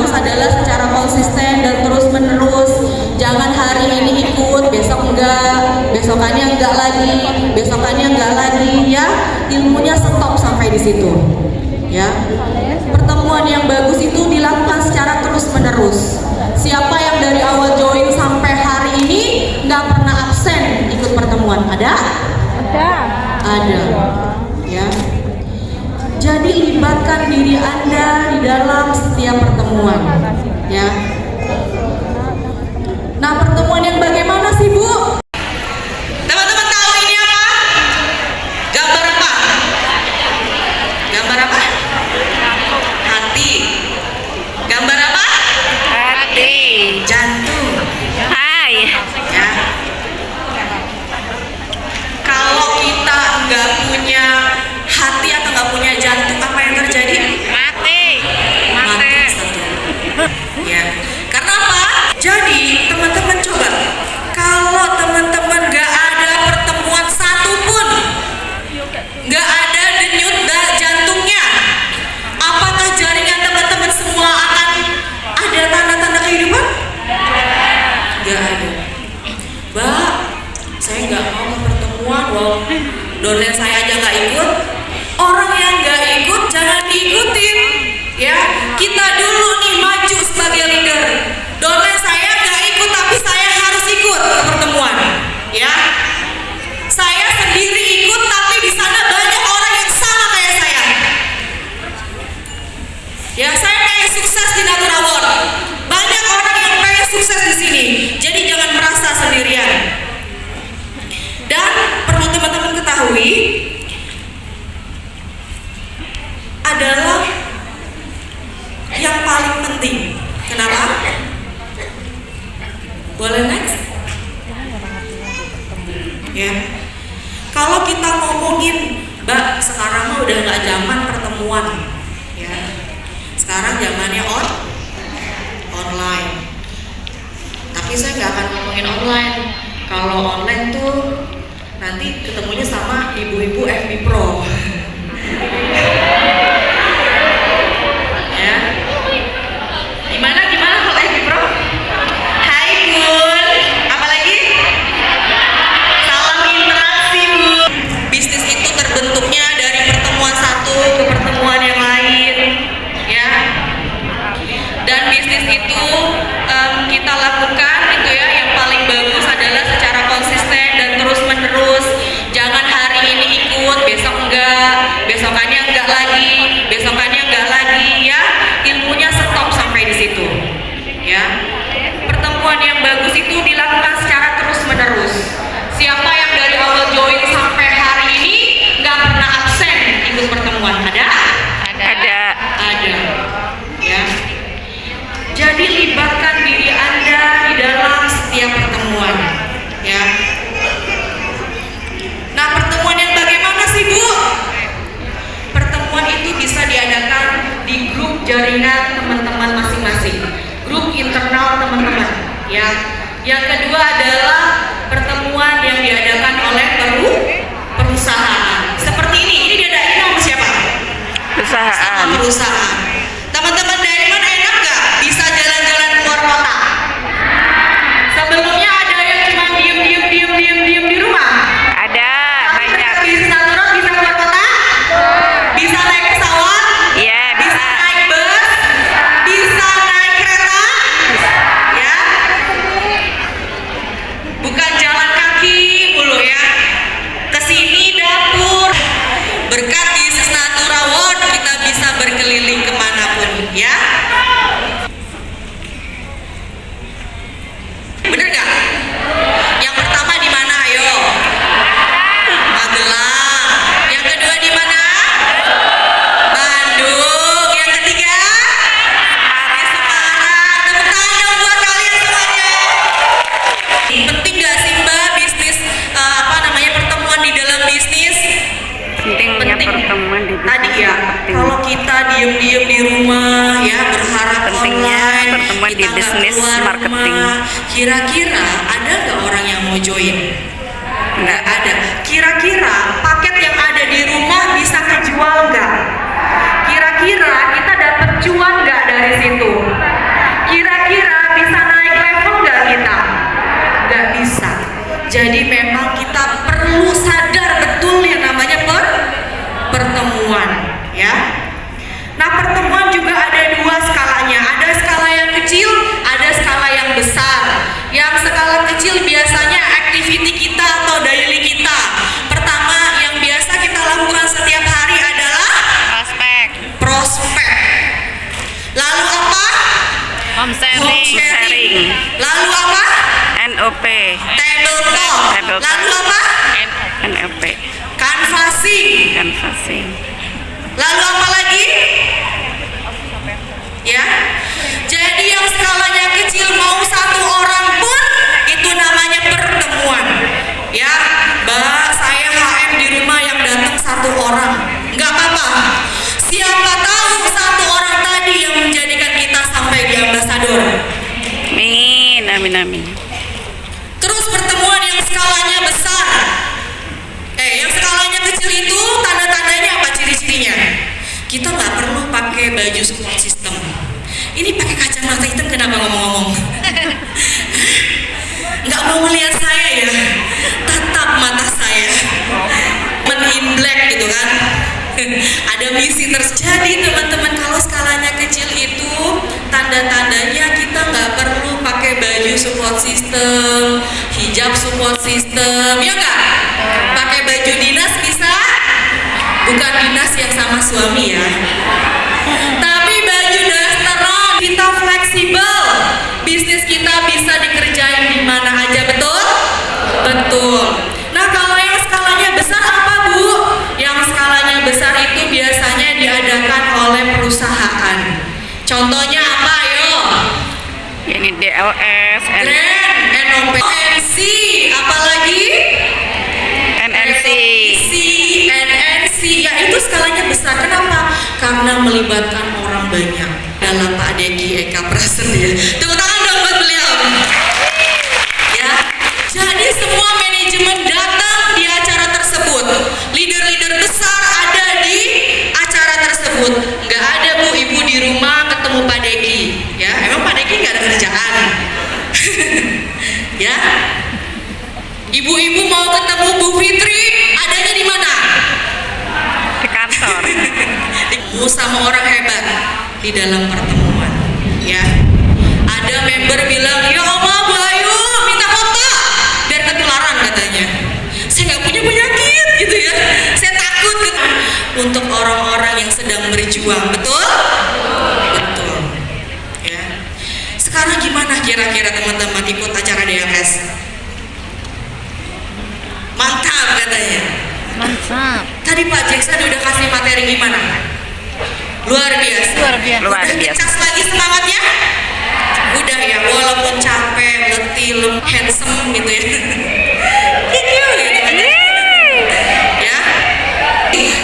bagus adalah secara konsisten dan terus menerus. Jangan hari ini ikut, besok enggak, besokannya enggak lagi, besokannya enggak lagi, ya. Ilmunya stop sampai di situ, ya. Pertemuan yang bagus itu dilakukan secara terus menerus. Siapa yang dari awal join sampai hari ini nggak pernah absen ikut pertemuan? Ada? Ada, ya. Jadi libatkan diri Anda di dalam setiap pertemuan, ya. Nah, pertemuan yang bagaimana sih, Bu? Teman-teman tahu ini apa? Gambar apa? Gambar apa? Hati. Gambar apa? Hati. Jantung. Hai. Ya. Kalau kita nggak punya hati atau nggak punya jantung, apa yang terjadi? Mati. Ya. Karena apa? Jadi teman-teman coba, kalau teman-teman nggak ada pertemuan satu pun, nggak ada denyut jantungnya, apakah jaringan teman-teman semua akan ada tanda-tanda kehidupan? Nggak ada. Mbak, saya nggak mau ke pertemuan, wow. Dosen saya aja nggak ikut. Orang yang nggak ikut jangan diikutin, ya. Kita dulu nih maju sebagai leader. Dosen saya nggak ikut, tapi saya harus ikut ke pertemuan, ya. Saya sendiri ikut, tapi di sana banyak orang yang sama kayak saya. Ya, saya pengen sukses di Natura Award. Banyak orang yang pengen sukses di sini. Jadi jangan merasa sendirian. Dan perlu teman-teman ketahui adalah yang paling penting. Kenapa? Boleh next? Ya. Kalau kita ngomongin, Mbak, sekarang mah udah nggak zaman pertemuan, ya. Sekarang zamannya online. Tapi saya nggak akan ngomongin online. Kalau online tuh nanti ketemunya sama ibu-ibu FB Pro. Ya. Gimana kalau FB Pro? Hai Bun, apalagi? Salam interaksi Bun. Bisnis itu terbentuknya dari pertemuan satu ke pertemuan yang lain, ya. Dan bisnis itu kita lakukan itu ya, yang paling bagus adalah secara konsisten dan terus menerus. Jangan hari ini ikut, besok enggak, besokannya enggak lagi, besokannya enggak lagi, ya. Ilmunya stop sampai di situ, ya. Pertemuan yang bagus itu dilakukan secara terus menerus. Siapa yang dari awal join sampai hari ini nggak pernah absen ikut pertemuan? Ada? Ada, ya. Jadi libatkan diri Anda di dalam setiap pertemuan, ya. Nah, pertemuan yang bagaimana sih, Bu? Pertemuan itu bisa diadakan di grup jaringan teman-teman masing-masing, grup internal teman-teman, ya. Yang kedua adalah pertemuan yang diadakan oleh perusahaan. Seperti ini diadain sama siapa? Sama perusahaan. Teman-teman dari mana, enak nggak bisa jalan-jalan keluar kota? Sebelumnya ada yang cuma diem di rumah. Ada banyak. Bisa Natura bisa keluar kota? Bisa naik pesawat? Iya, Bisa bisa. naik bus? Bisa naik kereta? Ya. Bukan jalan kaki mulu, ya. Kesini dapur. Berkat bisnis Natura World kita bisa berkeliling kemanapun, ya. Bener nggak? Yang pertama di mana? Ayo. Magelang. Yang kedua di mana? Bandung. Yang ketiga? Di Semarang. Tepuk tangan dong buat kalian semuanya. Penting nggak sih, Mbak, bisnis pertemuan di dalam bisnis? Pentingnya pertemuan di bisnis. Tadi ya, kalau kita diem-diem di rumah, ya, berharap Pentingnya online, pertemuan kita di nggak bisnis keluar marketing. rumah. Kira-kira ada nggak orang yang mau join? Nggak ada. Kira-kira paket yang ada di rumah bisa kejual nggak? Kira-kira kita dapat cuan nggak dari situ? Meeting. Lalu apa? NOP. Table talk. Table talk. Lalu apa? NOP. Canvassing. Canvassing. Lalu apa lagi? Ya. Jadi yang skalanya kecil mau 1 orang pun itu namanya pertemuan. Ya, Mbak, saya HM di rumah yang datang 1 orang. Nggak apa-apa. Siapa tahu 1 orang tadi yang menjadikan kita sampai di ambasador. Amin, amin, amin. Terus pertemuan yang skalanya besar. Yang skalanya kecil itu tanda-tandanya apa, ciri-cirinya? Kita nggak perlu pakai baju support system. Ini pakai kacamata hitam kenapa ngomong-ngomong? Nggak mau melihat saya ya? Tatap mata saya. Men in black gitu kan? Ada misi terjadi teman-teman. Kalau skalanya kecil itu tanda-tandanya kita nggak perlu pakai baju support system, hijab support system, ya nggak? Pakai baju dinas bisa, bukan dinas yang sama suami ya, tapi baju dasteron. Kita fleksibel, bisnis kita bisa dikerjain di mana aja, betul? Betul. Nah, kalau yang skalanya besar apa, Bu? Yang skalanya besar itu biasanya diadakan oleh perusahaan. Contohnya apa, ayo? Ini DLS, Grand, NOP, NC, apalagi? NNC. NNC, ya itu skalanya besar. Kenapa? Karena melibatkan orang banyak. Dalam Pak Deki Eka Prasetya. Tepuk tangan dong buat beliau. Ya, jadi semua manajemen datang di acara tersebut. Leader-leader besar ada di acara tersebut. Nggak ada, Bu, Ibu di rumah ketemu Pak Deki. Ya, emang Pak Deki nggak ada kerjaan. Ya, ibu-ibu mau ketemu Bu Fitri, adanya di mana? Di kantor. Ketemu sama orang hebat di dalam pertemuan. Ya, ada member bilang, ya Oma, Bu Ayu minta foto biar ketularan katanya. Saya nggak punya penyakit gitu ya, saya takut gitu. Untuk orang-orang yang sedang berjuang, betul? Betul. Ya. Sekarang gimana kira-kira teman-teman ikut acara DLS? Mantap katanya. Mantap. Tadi Pak Jackson udah kasih materi gimana? Luar biasa. Luar Udah biasa. ngecas lagi semangatnya? Udah ya, walaupun capek, letih, handsome gitu ya. Thank you gitu kan. Ya.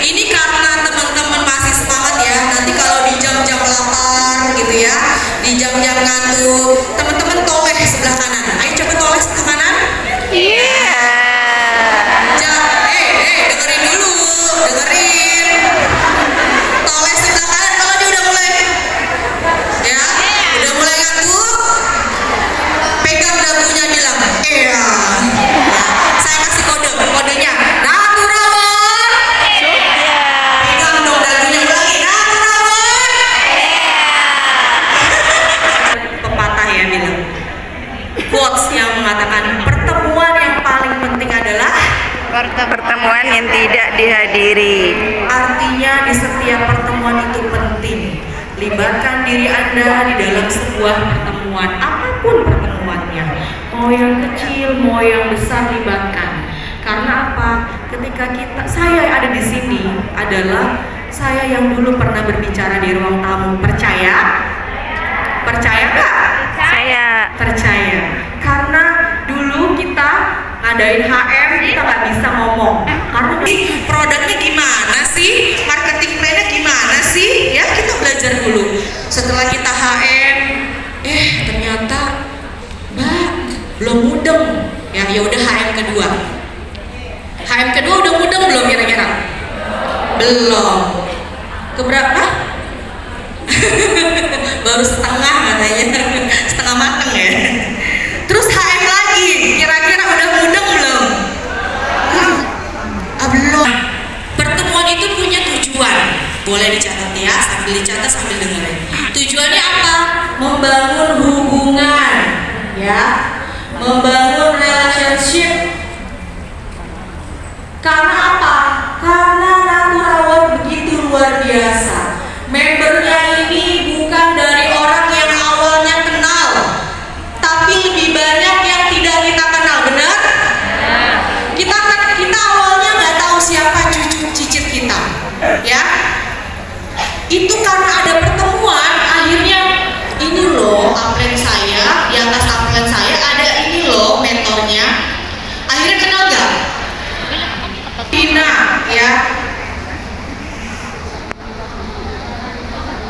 Ini karena teman-teman masih semangat ya. Nanti kalau di jam-jam lapar gitu ya, di jam-jam ngantuk, teman-teman toleh sebelah kanan. Ayo coba toleh sebelah kanan. Iya. Dengerin dulu, dengerin. Toleh sebelah kanan kalau dia udah mulai, ya, udah mulai ngantuk. Pegang dagunya bilang, iya. Saya kasih kodenya. Naturawan. Pegang dong dagunya lagi. Naturawan. Pepatah ya bilang. Quotes yang mengatakan pertemuan yang paling penting adalah Pertemuan yang tidak dihadiri. artinya di setiap pertemuan itu penting. Libatkan diri Anda di dalam sebuah pertemuan, apapun pertemuannya. Mau yang kecil, mau yang besar, libatkan. Karena apa? Ketika saya ada di sini adalah saya yang dulu pernah berbicara di ruang tamu. Percaya? Percaya nggak? Saya Percaya. Karena dulu kita ngadain HM, kita nggak bisa ngomong. Karena produknya gimana sih? Marketing plan-nya gimana sih? Ya, kita belajar dulu. Setelah kita HM, ternyata Mbak belum mudeng. Ya udah HM kedua. HM kedua udah mudeng belum kira-kira? Belum. Keberapa? Baru setengah katanya. Setengah mateng ya. Terus HM lagi, kira-kira udah mudeng belum? Belum. Pertemuan itu punya tujuan. Boleh dicatat ya, sambil dicatat sambil dengerin. Tujuannya apa? Membangun hubungan, ya, membangun relationship. Karena apa? Karena Naturawan begitu luar biasa. Membernya ini bukan dari orang yang awalnya kenal,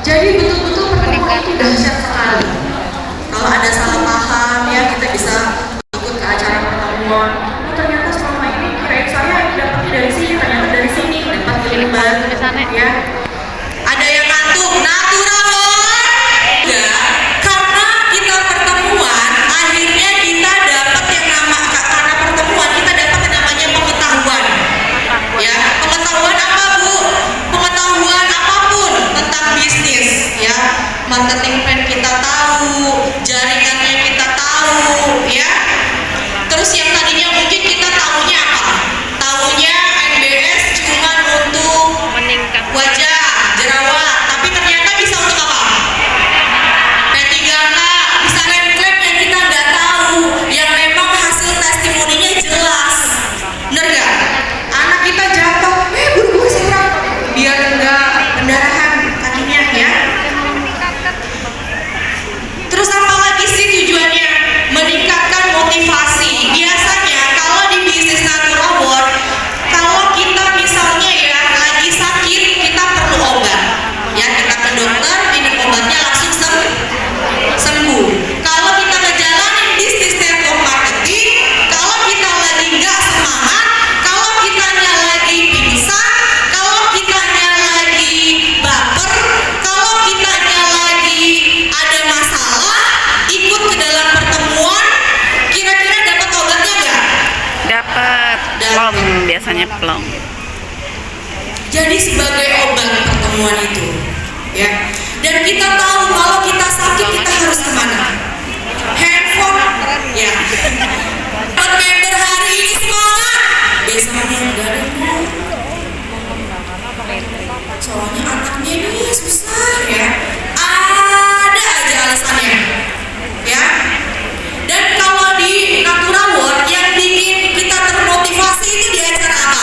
Jadi betul-betul pertemuan itu dahsyat sekali. Kalau ada salah paham ya kita bisa ikut ke acara pertemuan. Oh, ternyata selama ini kirain saya dapatnya dari sini, ternyata dari sini dapat ilmu baru ya. Ada yang ngantuk, natural ya. Karena kita pertemuan, akhirnya kita dapat yang karena pertemuan kita dapat yang namanya pengetahuan. Ya, pengetahuan apa Bu? Pengetahuan apapun tentang bisnis ya. Marketing plan kita tahu, jaringannya kita tahu ya. Terus yang tadinya mungkin kita tahunya apa? Tahunya NBS cuma untuk Meningkat. wajah, jerawat, tapi ternyata bisa untuk apa? P3K, bisa klaim-klaim yang kita nggak tahu, yang memang hasil testimoninya jelas. Bener nggak? Anak kita jatuh, buru-buru siram, biar nggak pendarahan kakinya ya. Terus apa lagi sih tujuannya? Meningkatkan motivasi. Biasanya kalau di bisnis natural world, kalau kita misalnya ya lagi sakit, kita perlu obat. Ya, kita ke dokter, minum obatnya langsung sembuh. Kalau kita ngejalanin bisnis network marketing, kalau kita lagi nggak semangat, kalau kitanya lagi pingsan, kalau kitanya lagi baper, kalau kitanya lagi ada masalah, ikut ke dalam pertemuan, kira-kira dapat obatnya nggak? Dapat plong, biasanya plong. Jadi sebagai obat pertemuan itu ya. Dan kita tahu kalau kita sakit kita harus kemana? Handphone ya. Buat member hari ini semangat. Besoknya enggak ada tuh. Soalnya anaknya ini susah ya. Ada aja alasannya ya. Dan kalau di natural world yang bikin kita termotivasi itu di acara apa?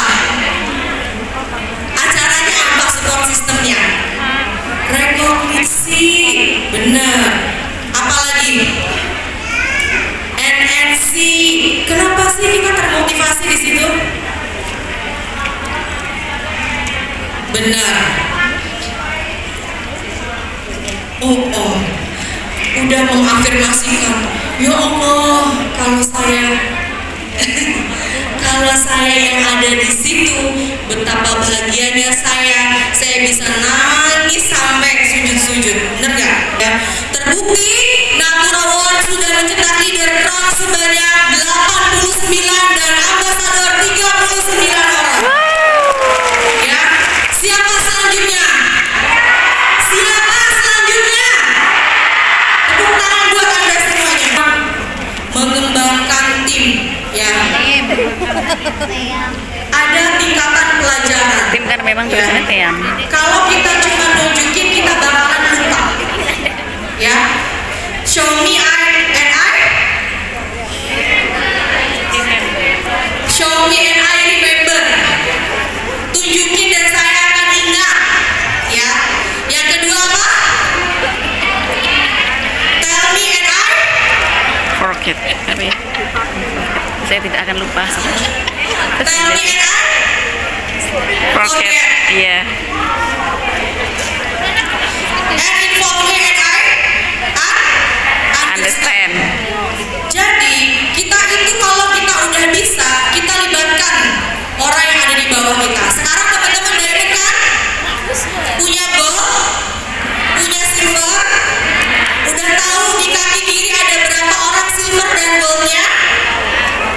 Acaranya apa support sistemnya? Rekognisi, bener. Apalagi NNC. Kenapa sih kita termotivasi di situ? Benar. Oh, udah mengafirmasikan. Ya Allah, kalau saya yang ada di situ, betapa bahagianya saya bisa nangis sampai sujud-sujud. Bener gak? Ya. Terbukti Natural World sudah mencetak leader crown sebanyak 89 dan ambasador 39 orang. Ya. Siapa selanjutnya? Siapa selanjutnya? Tepuk tangan buat Anda semuanya. Mengembangkan tim ya. Ada tingkatan pelajaran. Tim kan memang tulisannya Team. Kalau kita cuma nunjukin kita bakalan lupa. Ya. Show me and I. Show me and I remember. Tunjukin dan saya akan ingat. Ya. Yang kedua apa? Tell me and I. Forget. Tapi saya tidak akan lupa. Tell me and I. Forget. Iya. And inform me and I. Understand. Jadi kita itu kalau kita udah bisa, kita libatkan orang yang ada di bawah kita. Sekarang teman-teman diamond kan? Punya gold, punya silver. Udah tahu di kaki kiri ada berapa orang silver dan goldnya?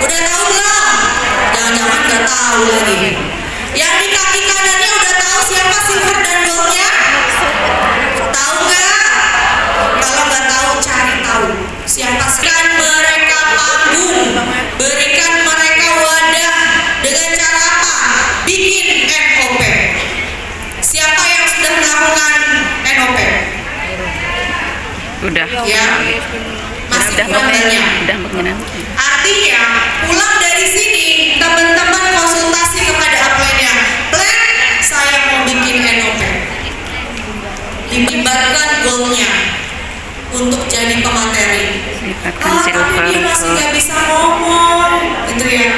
Udah tahu belum? Jangan-jangan nggak tahu lagi. Yang di kaki kanannya udah tahu siapa silver dan goldnya? Tahu nggak? Kalau nggak tahu cari tahu. Siapa? Berikan mereka panggung, berikan mereka wadah dengan cara apa? Bikin NOP. Siapa yang sudah melakukan NOP? Udah. Ya, masih kurang banyak. Udah mengenal. Artinya pulang dari sini teman-teman konsultasi kepada upline-nya. Plan, saya mau bikin NOP. Libatkan goalnya untuk jadi pemateri. Libatkan Tapi silver dia masih gold. nggak bisa ngomong, gitu ya.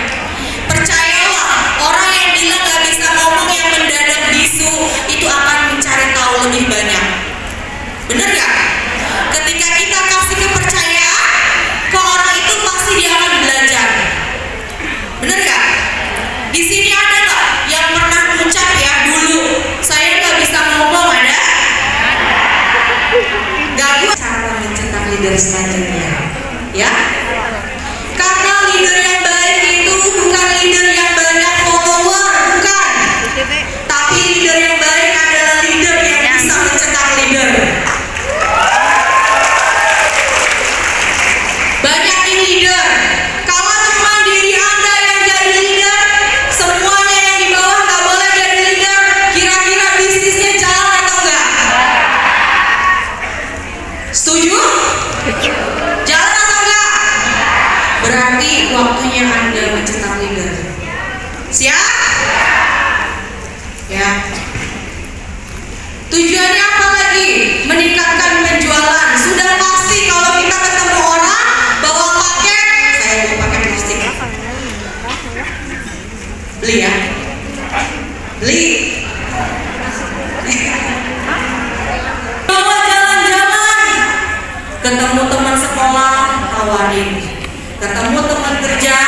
Percayalah, orang yang bilang nggak bisa ngomong yang mendadak bisu itu akan mencari tahu lebih banyak. leader selanjutnya. Ya, karena leader yang baik itu bukan leader yang banyak follower, bukan. Tapi leader yang baik adalah leader yang bisa mencetak leader. Banyakin leader. Kalau cuma diri Anda yang jadi leader, semuanya yang di bawah nggak boleh jadi leader. Kira-kira bisnisnya jalan atau enggak? Setuju? Jalan atau enggak? Berarti waktunya Anda mencetak leader. Siap? Ya. Tujuannya apa lagi? Meningkatkan penjualan. Sudah pasti kalau kita ketemu orang bawa paket, saya mau pakai plastik. Beli ya? Beli. Bawa jalan-jalan. Ketemu teman sekolah, tawarin. Ketemu teman kerja,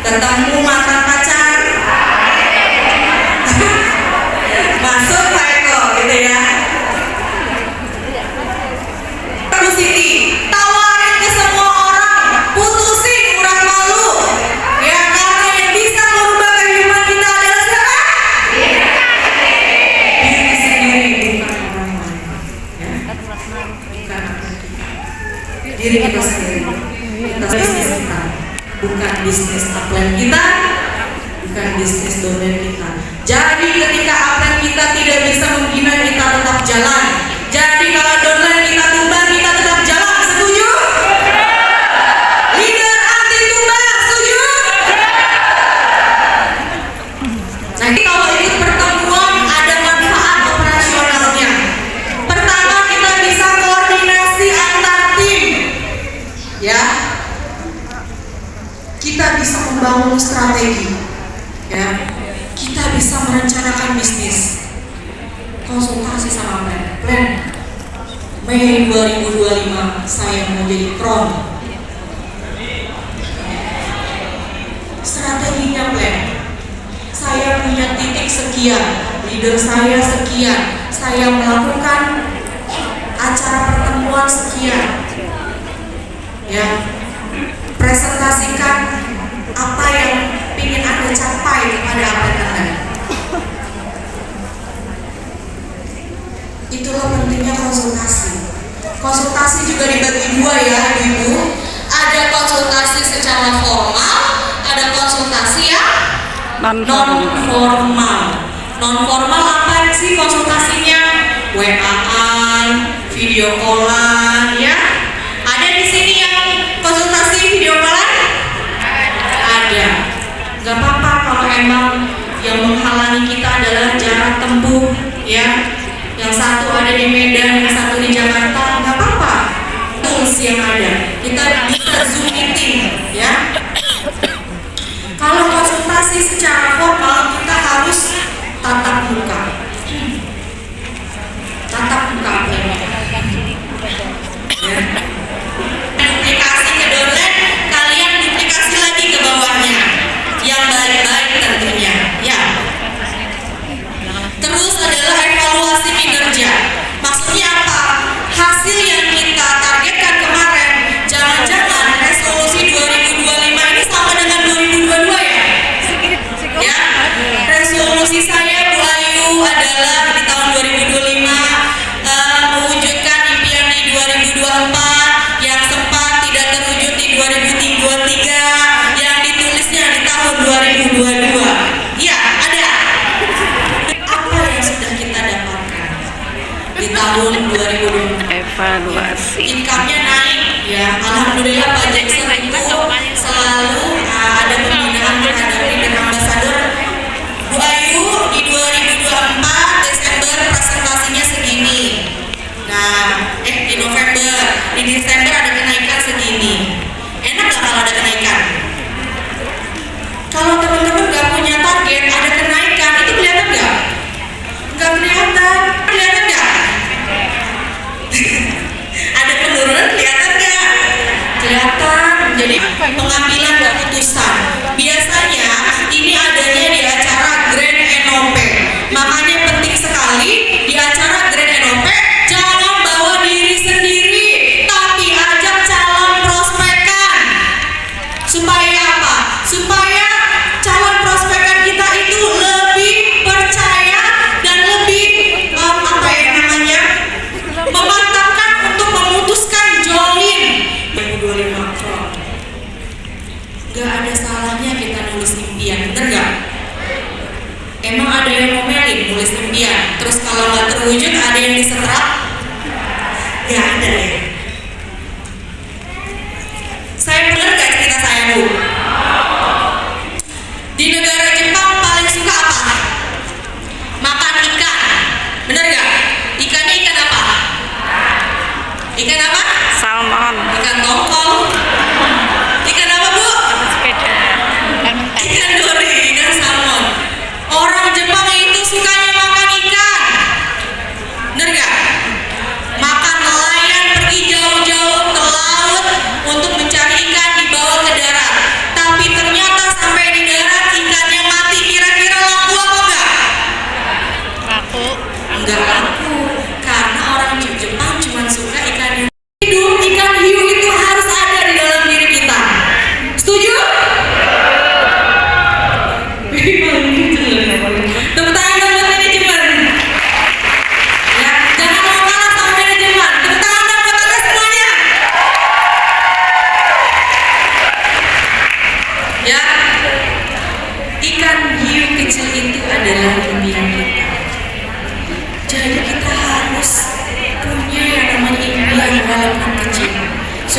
ketemu mantan pacar. Masuk Pak Eko gitu ya. Bu Siti, tawarin ke semua orang, putusin kurang malu. Ya, karena yang bisa merubah kehidupan kita adalah siapa? Diri sendiri, bukan orang lain. Ya? Bukan diri kita sendiri. Kita bisnis kita, bukan bisnis upline kita, bukan bisnis domain kita. Jadi ketika upline kita tidak bisa membina, kita tetap jalan. Jadi kalau downline kita tumbang, kita tetap jalan. Setuju? Leader anti tumbang, setuju? Nanti kalau ikut pertemuan ada manfaat operasionalnya. Pertama, kita bisa koordinasi antar tim. Ya. Kita bisa membangun strategi. Ya. Kita bisa merencanakan bisnis. Konsultasi sama plan. Mei 2025 saya mau jadi prom. Strateginya plan. Saya punya titik sekian, leader saya sekian, saya melakukan acara pertemuan sekian. Ya, presentasikan apa yang ingin Anda capai kepada Anda. Itulah pentingnya konsultasi. Konsultasi juga dibagi dua ya, Ibu. Ada konsultasi secara formal, ada konsultasi yang non-formal. Non-formal apa sih konsultasinya? WA-an, video call-an, ya. Ada di sini yang konsultasi video call-an? Ada. Gak apa-apa kalau emang yang menghalangi kita adalah jarak tempuh, ya. Yang satu ada di Medan, yang satu di Jakarta, nggak apa-apa. Tools yang ada, kita bisa Zoom meeting, ya. Kalau konsultasi secara formal, kita harus tatap muka. Tatap muka. Ya. Duplikasi ke downline, kalian duplikasi lagi ke bawahnya, yang baik-baik tentunya, ya. Terus adalah evaluasi kinerja. Maksudnya apa? Hasil yang kita targetkan kemarin, jangan-jangan resolusi 2025 ini sama dengan 2022 ya? Ya, resolusi saya Bu Ayu adalah di tahun 2025 mewujudkan impian di 2024 yang sempat tidak terwujud di 2023 yang ditulisnya di tahun 2022. Ya, ada. Apa yang sudah kita dapatkan di tahun 2024? Evaluasi. Income-nya naik, ya. Alhamdulillah Pak Jackson itu selalu ada pembinaan terhadap leader ambassador. Bu Ayu di 2024 Desember presentasinya segini. Nah, di November, di Desember ada kenaikan segini. Enak gak kalau ada kenaikan? Kalau teman-teman gak punya target, ada kenaikan, itu kelihatan gak? Gak kelihatan. Kelihatan gak? Ada penurunan kelihatan gak? Kelihatan. Jadi pengambilan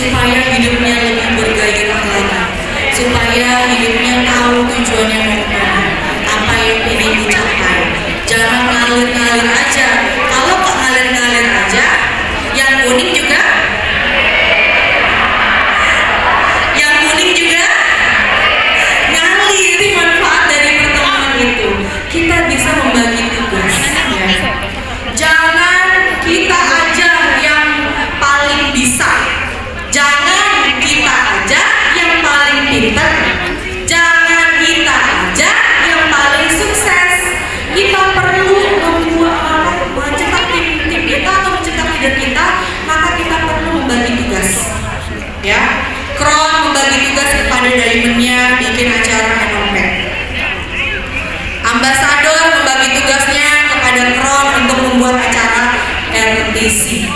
supaya hidupnya lebih bergairah lagi, supaya hidupnya tahu tujuannya mau kemana, apa yang ingin dicapai. Jangan ngalir-ngalir aja. Kalau kok ngalir-ngalir aja, yang kuning juga ngalir. Itu manfaat dari pertemuan itu. Kita bisa membagi tugas, ya. Jangan kita aja yang paling bisa, jangan kita aja yang paling pintar, jangan kita aja yang paling sukses. Kita perlu mencetak tim kita atau mencetak leader kita, maka kita perlu membagi tugas, ya. Kron membagi tugas kepada diamondnya bikin acara Enopek. Ambasador membagi tugasnya kepada Kron untuk membuat acara RTC.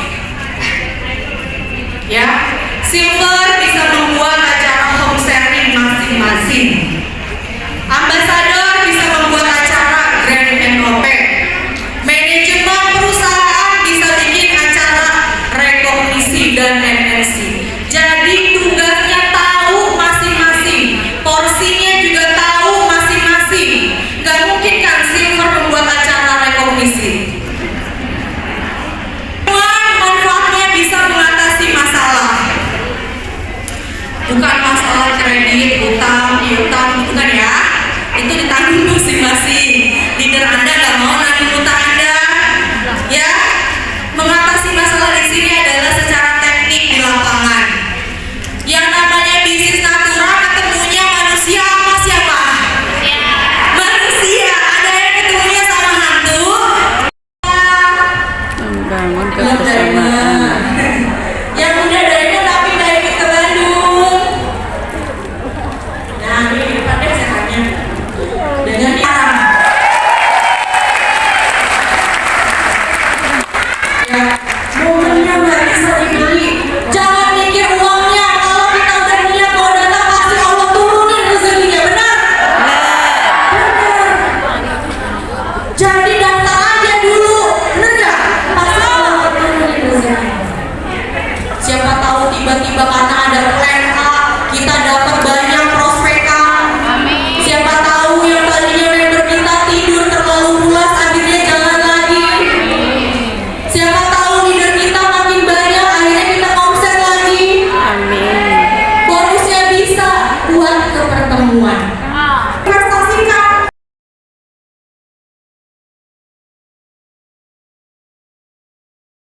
Ya, Silver bisa membuat acara home sharing masing-masing. Ambasador bisa membuat acara Grand Enopek. Manajemen perusahaan bisa bikin acara rekognisi dan MNC. Jadi tugasnya tahu masing-masing, porsinya juga tahu masing-masing. Gak mungkin kan Silver membuat acara rekognisi. Manfaatnya bisa mengatasi masalah, bukan masalah kredit, utang, piutang, bukan ya. Itu ditanggung masing-masing. Leader Anda gak mau nanggung utang Anda, ya. Mengatasi masalah di sini adalah secara teknik di lapangan. Yang namanya bisnis natural ketemunya manusia sama siapa? Manusia. Ada yang ketemunya sama hantu? Membangun kebersamaan.